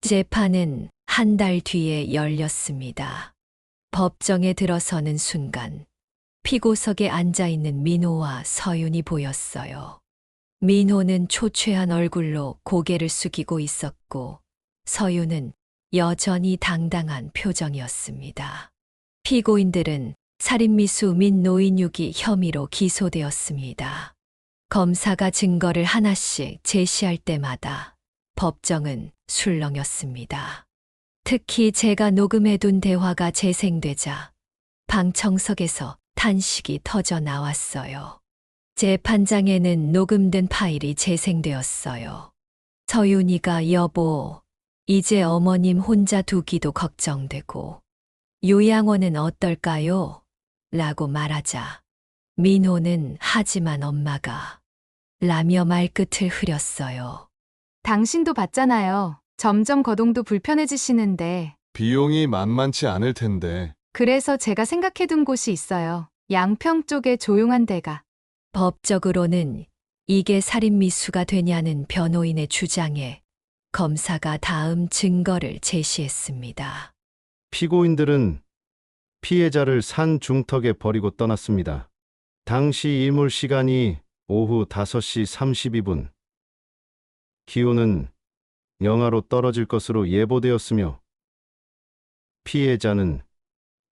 재판은 한 달 뒤에 열렸습니다. 법정에 들어서는 순간 피고석에 앉아있는 민호와 서윤이 보였어요. 민호는 초췌한 얼굴로 고개를 숙이고 있었고 서윤은 여전히 당당한 표정이었습니다. 피고인들은 살인미수 및 노인유기 혐의로 기소되었습니다. 검사가 증거를 하나씩 제시할 때마다 법정은 술렁였습니다. 특히 제가 녹음해둔 대화가 재생되자 방청석에서 탄식이 터져 나왔어요. 재판장에는 녹음된 파일이 재생되었어요. 서윤이가 여보, 이제 어머님 혼자 두기도 걱정되고 요양원은 어떨까요? 라고 말하자 민호는 하지만 엄마가 라며 말끝을 흐렸어요. 당신도 봤잖아요. 점점 거동도 불편해지시는데. 비용이 만만치 않을 텐데. 그래서 제가 생각해둔 곳이 있어요. 양평 쪽에 조용한 데가. 법적으로는 이게 살인미수가 되냐는 변호인의 주장에 검사가 다음 증거를 제시했습니다. 피고인들은 피해자를 산 중턱에 버리고 떠났습니다. 당시 이물 시간이 오후 5시 32분. 기온은 영하로 떨어질 것으로 예보되었으며 피해자는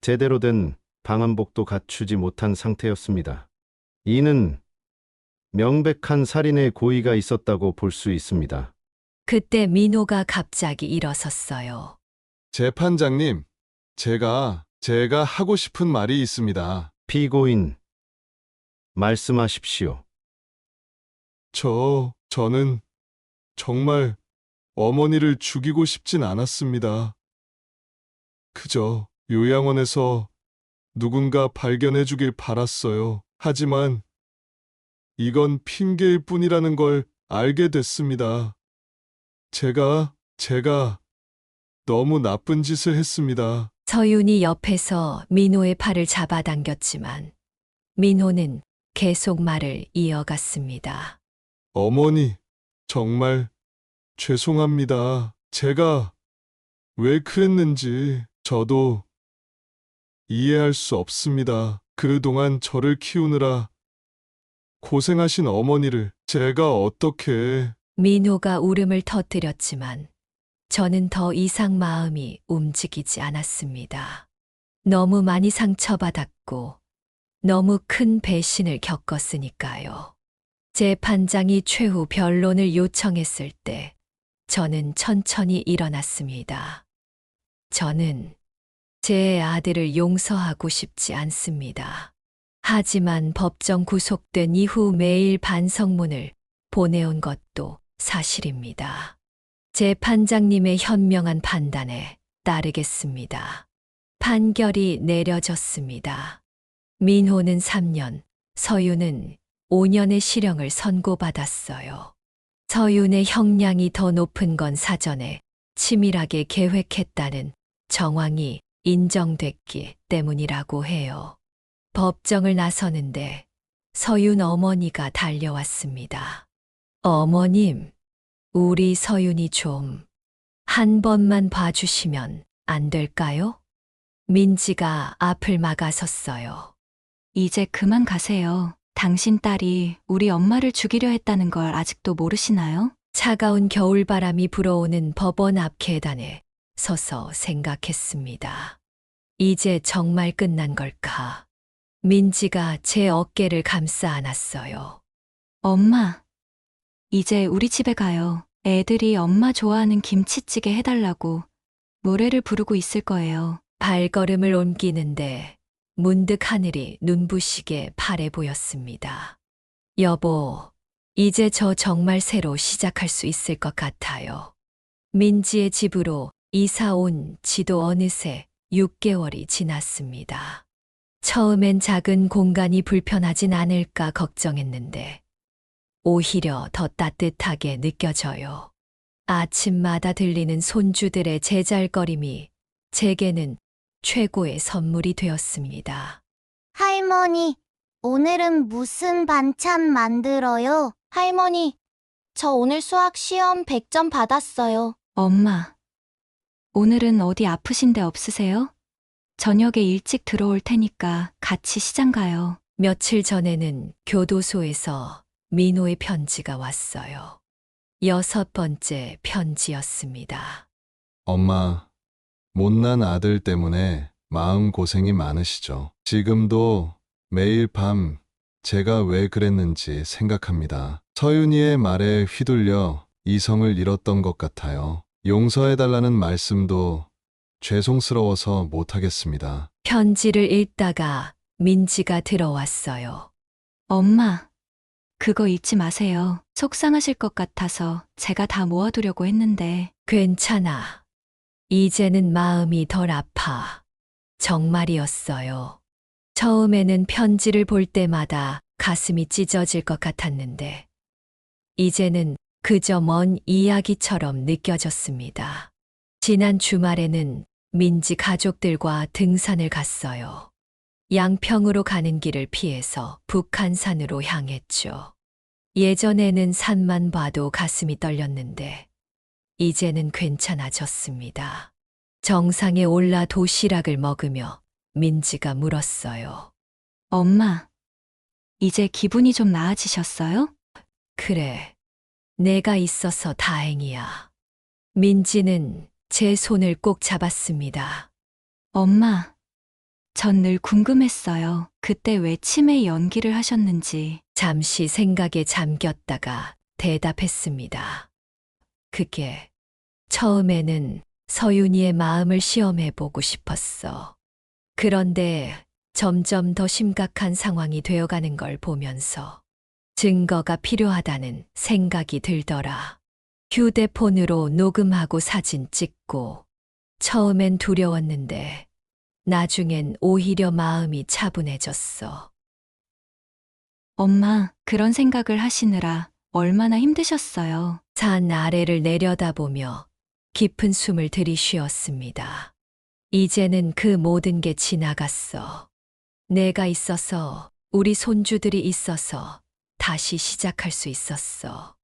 제대로 된 방한복도 갖추지 못한 상태였습니다. 이는 명백한 살인의 고의가 있었다고 볼 수 있습니다. 그때 민호가 갑자기 일어섰어요. 재판장님, 제가 하고 싶은 말이 있습니다. 피고인, 말씀하십시오. 저는 정말 어머니를 죽이고 싶진 않았습니다. 그저 요양원에서 누군가 발견해 주길 바랐어요. 하지만 이건 핑계일 뿐이라는 걸 알게 됐습니다. 제가 너무 나쁜 짓을 했습니다. 서윤이 옆에서 민호의 팔을 잡아당겼지만 민호는 계속 말을 이어갔습니다. 어머니, 정말 죄송합니다. 제가 왜 그랬는지 저도 이해할 수 없습니다. 그동안 저를 키우느라 고생하신 어머니를 제가 어떻게... 민호가 울음을 터뜨렸지만 저는 더 이상 마음이 움직이지 않았습니다. 너무 많이 상처받았고 너무 큰 배신을 겪었으니까요. 재판장이 최후 변론을 요청했을 때 저는 천천히 일어났습니다. 저는 제 아들을 용서하고 싶지 않습니다. 하지만 법정 구속된 이후 매일 반성문을 보내온 것도 사실입니다. 재판장님의 현명한 판단에 따르겠습니다. 판결이 내려졌습니다. 민호는 3년, 서윤은 5년의 실형을 선고받았어요. 서윤의 형량이 더 높은 건 사전에 치밀하게 계획했다는 정황이 인정됐기 때문이라고 해요. 법정을 나서는데 서윤 어머니가 달려왔습니다. 어머님, 우리 서윤이 좀 한 번만 봐주시면 안 될까요? 민지가 앞을 막아섰어요. 이제 그만 가세요. 당신 딸이 우리 엄마를 죽이려 했다는 걸 아직도 모르시나요? 차가운 겨울바람이 불어오는 법원 앞 계단에 서서 생각했습니다. 이제 정말 끝난 걸까? 민지가 제 어깨를 감싸 안았어요. 엄마, 이제 우리 집에 가요. 애들이 엄마 좋아하는 김치찌개 해달라고 노래를 부르고 있을 거예요. 발걸음을 옮기는데 문득 하늘이 눈부시게 파래 보였습니다. 여보, 이제 저 정말 새로 시작할 수 있을 것 같아요. 민지의 집으로 이사 온 지도 어느새 6개월이 지났습니다. 처음엔 작은 공간이 불편하진 않을까 걱정했는데 오히려 더 따뜻하게 느껴져요. 아침마다 들리는 손주들의 제잘거림이 제게는 최고의 선물이 되었습니다. 할머니, 오늘은 무슨 반찬 만들어요? 할머니, 저 오늘 수학 시험 100점 받았어요. 엄마, 오늘은 어디 아프신 데 없으세요? 저녁에 일찍 들어올 테니까 같이 시장 가요. 며칠 전에는 교도소에서 민호의 편지가 왔어요. 6번째 편지였습니다. 엄마, 못난 아들 때문에 마음 고생이 많으시죠. 지금도 매일 밤 제가 왜 그랬는지 생각합니다. 서윤이의 말에 휘둘려 이성을 잃었던 것 같아요. 용서해달라는 말씀도 죄송스러워서 못하겠습니다. 편지를 읽다가 민지가 들어왔어요. 엄마, 그거 잊지 마세요. 속상하실 것 같아서 제가 다 모아두려고 했는데. 괜찮아. 이제는 마음이 덜 아파. 정말이었어요. 처음에는 편지를 볼 때마다 가슴이 찢어질 것 같았는데, 이제는 그저 먼 이야기처럼 느껴졌습니다. 지난 주말에는 민지 가족들과 등산을 갔어요. 양평으로 가는 길을 피해서 북한산으로 향했죠. 예전에는 산만 봐도 가슴이 떨렸는데, 이제는 괜찮아졌습니다. 정상에 올라 도시락을 먹으며 민지가 물었어요. 엄마, 이제 기분이 좀 나아지셨어요? 그래, 내가 있어서 다행이야. 민지는 제 손을 꼭 잡았습니다. 엄마, 전 늘 궁금했어요. 그때 왜 치매 연기를 하셨는지. 잠시 생각에 잠겼다가 대답했습니다. 그게 처음에는 서윤이의 마음을 시험해보고 싶었어. 그런데 점점 더 심각한 상황이 되어가는 걸 보면서 증거가 필요하다는 생각이 들더라. 휴대폰으로 녹음하고 사진 찍고 처음엔 두려웠는데 나중엔 오히려 마음이 차분해졌어. 엄마, 그런 생각을 하시느라 얼마나 힘드셨어요. 산 아래를 내려다보며 깊은 숨을 들이쉬었습니다. 이제는 그 모든 게 지나갔어. 내가 있어서, 우리 손주들이 있어서 다시 시작할 수 있었어.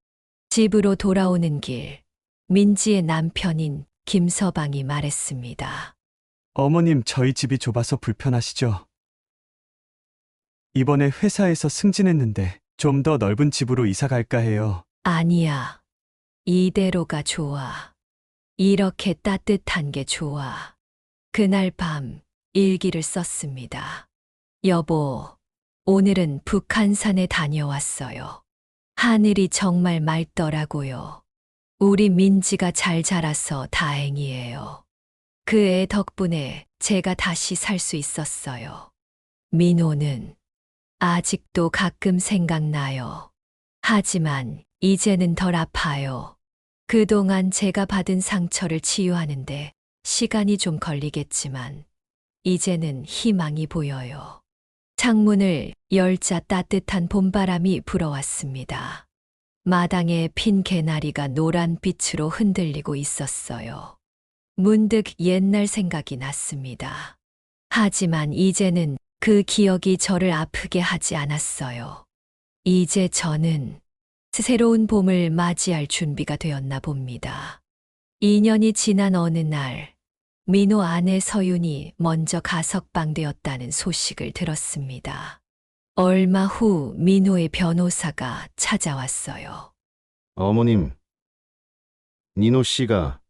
집으로 돌아오는 길, 민지의 남편인 김서방이 말했습니다. 어머님, 저희 집이 좁아서 불편하시죠? 이번에 회사에서 승진했는데 좀 더 넓은 집으로 이사 갈까 해요. 아니야. 이대로가 좋아. 이렇게 따뜻한 게 좋아. 그날 밤 일기를 썼습니다. 여보, 오늘은 북한산에 다녀왔어요. 하늘이 정말 맑더라고요. 우리 민지가 잘 자라서 다행이에요. 그 애 덕분에 제가 다시 살 수 있었어요. 민호는 아직도 가끔 생각나요. 하지만 이제는 덜 아파요. 그동안 제가 받은 상처를 치유하는데 시간이 좀 걸리겠지만 이제는 희망이 보여요. 창문을 열자 따뜻한 봄바람이 불어왔습니다. 마당에 핀 개나리가 노란빛으로 흔들리고 있었어요. 문득 옛날 생각이 났습니다. 하지만 이제는 그 기억이 저를 아프게 하지 않았어요. 이제 저는 새로운 봄을 맞이할 준비가 되었나 봅니다. 2년이 지난 어느 날, 민호 아내 서윤이 먼저 가석방되었다는 소식을 들었습니다. 얼마 후 민호의 변호사가 찾아왔어요. 어머님, 니노 씨가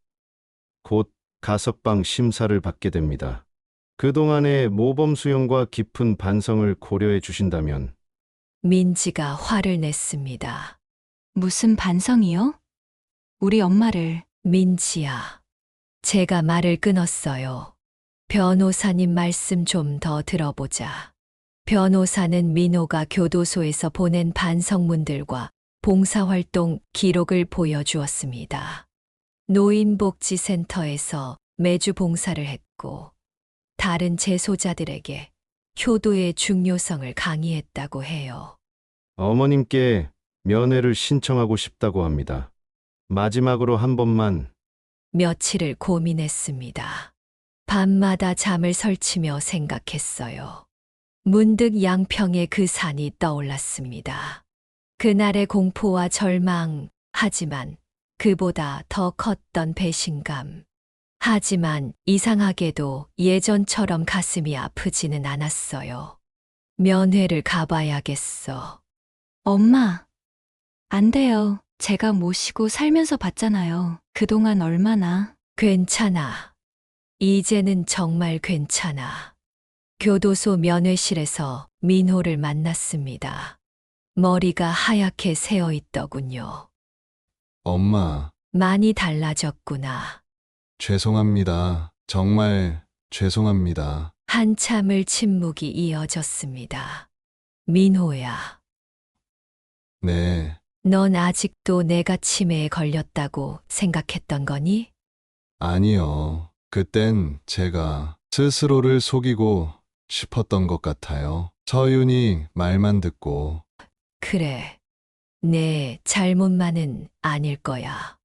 곧 가석방 심사를 받게 됩니다. 그동안의 모범 수용과 깊은 반성을 고려해 주신다면 민지가 화를 냈습니다. 무슨 반성이요? 우리 엄마를 민지야, 제가 말을 끊었어요. 변호사님 말씀 좀 더 들어보자. 변호사는 민호가 교도소에서 보낸 반성문들과 봉사활동 기록을 보여주었습니다. 노인복지센터에서 매주 봉사를 했고, 다른 재소자들에게 효도의 중요성을 강의했다고 해요. 어머님께 면회를 신청하고 싶다고 합니다. 마지막으로 한 번만 며칠을 고민했습니다. 밤마다 잠을 설치며 생각했어요. 문득 양평의 그 산이 떠올랐습니다. 그날의 공포와 절망, 하지만 그보다 더 컸던 배신감. 하지만 이상하게도 예전처럼 가슴이 아프지는 않았어요. 면회를 가봐야겠어. 엄마, 안 돼요. 제가 모시고 살면서 봤잖아요. 그동안 얼마나. 괜찮아. 이제는 정말 괜찮아. 교도소 면회실에서 민호를 만났습니다. 머리가 하얗게 새어 있더군요. 엄마, 많이 달라졌구나. 죄송합니다. 정말 죄송합니다. 한참을 침묵이 이어졌습니다. 민호야, 네, 넌 아직도 내가 치매에 걸렸다고 생각했던 거니? 아니요. 그땐 제가 스스로를 속이고 싶었던 것 같아요. 서윤이 말만 듣고 그래, 내 잘못만은 아닐 거야.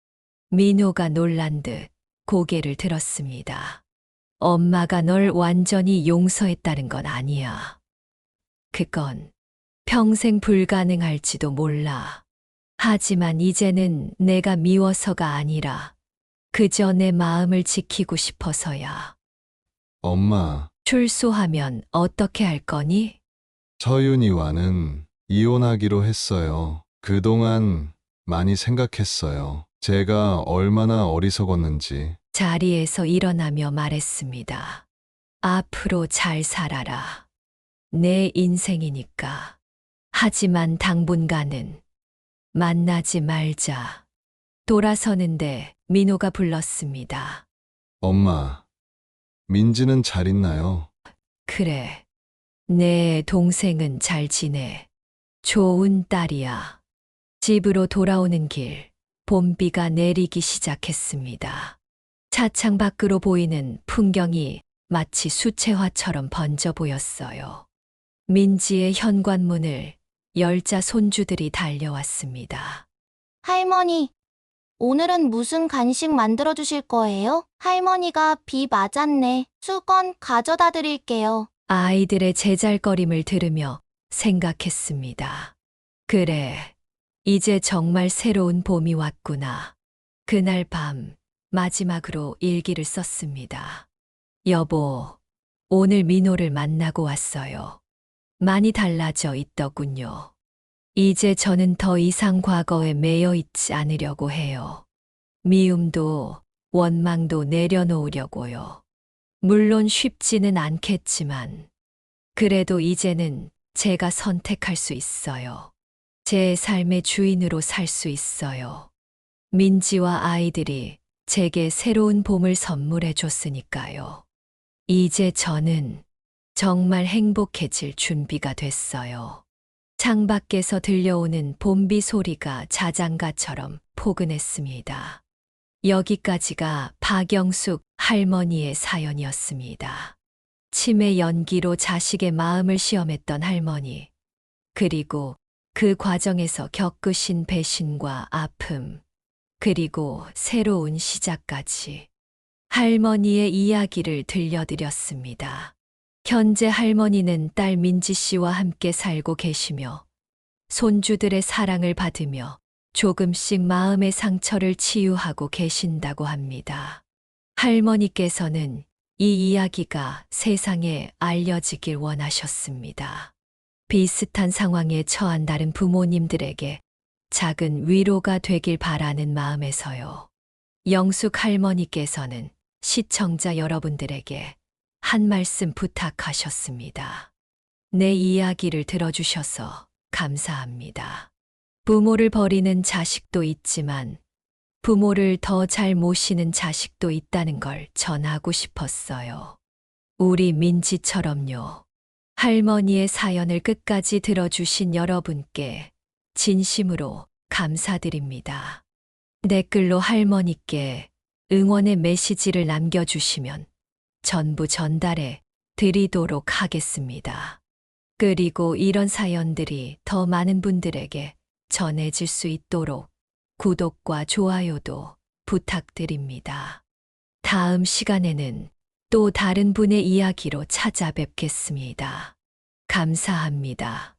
민호가 놀란 듯 고개를 들었습니다. 엄마가 널 완전히 용서했다는 건 아니야. 그건 평생 불가능할지도 몰라. 하지만 이제는 내가 미워서가 아니라 그저 내 마음을 지키고 싶어서야. 엄마, 출소하면 어떻게 할 거니? 서윤이와는 이혼하기로 했어요. 그동안 많이 생각했어요. 제가 얼마나 어리석었는지. 자리에서 일어나며 말했습니다. 앞으로 잘 살아라. 내 인생이니까. 하지만 당분간은 만나지 말자. 돌아서는데 민호가 불렀습니다. 엄마, 민지는 잘 있나요? 그래. 내 동생은 잘 지내. 좋은 딸이야. 집으로 돌아오는 길, 봄비가 내리기 시작했습니다. 차창 밖으로 보이는 풍경이 마치 수채화처럼 번져 보였어요. 민지의 현관문을 열자 손주들이 달려왔습니다. 할머니, 오늘은 무슨 간식 만들어 주실 거예요? 할머니가 비 맞았네. 수건 가져다 드릴게요. 아이들의 제잘거림을 들으며 생각했습니다. 그래, 이제 정말 새로운 봄이 왔구나. 그날 밤 마지막으로 일기를 썼습니다. 여보, 오늘 민호를 만나고 왔어요. 많이 달라져 있더군요. 이제 저는 더 이상 과거에 매여 있지 않으려고 해요. 미움도 원망도 내려놓으려고요. 물론 쉽지는 않겠지만, 그래도 이제는 제가 선택할 수 있어요. 제 삶의 주인으로 살 수 있어요. 민지와 아이들이 제게 새로운 봄을 선물해 줬으니까요. 이제 저는 정말 행복해질 준비가 됐어요. 창밖에서 들려오는 봄비 소리가 자장가처럼 포근했습니다. 여기까지가 박영숙 할머니의 사연이었습니다. 치매 연기로 자식의 마음을 시험했던 할머니, 그리고 그 과정에서 겪으신 배신과 아픔, 그리고 새로운 시작까지 할머니의 이야기를 들려드렸습니다. 현재 할머니는 딸 민지 씨와 함께 살고 계시며 손주들의 사랑을 받으며 조금씩 마음의 상처를 치유하고 계신다고 합니다. 할머니께서는 이 이야기가 세상에 알려지길 원하셨습니다. 비슷한 상황에 처한 다른 부모님들에게 작은 위로가 되길 바라는 마음에서요. 영숙 할머니께서는 시청자 여러분들에게 한 말씀 부탁하셨습니다. 내 이야기를 들어주셔서 감사합니다. 부모를 버리는 자식도 있지만 부모를 더 잘 모시는 자식도 있다는 걸 전하고 싶었어요. 우리 민지처럼요. 할머니의 사연을 끝까지 들어주신 여러분께 진심으로 감사드립니다. 댓글로 할머니께 응원의 메시지를 남겨주시면 전부 전달해 드리도록 하겠습니다. 그리고 이런 사연들이 더 많은 분들에게 전해질 수 있도록 구독과 좋아요도 부탁드립니다. 다음 시간에는 또 다른 분의 이야기로 찾아뵙겠습니다. 감사합니다.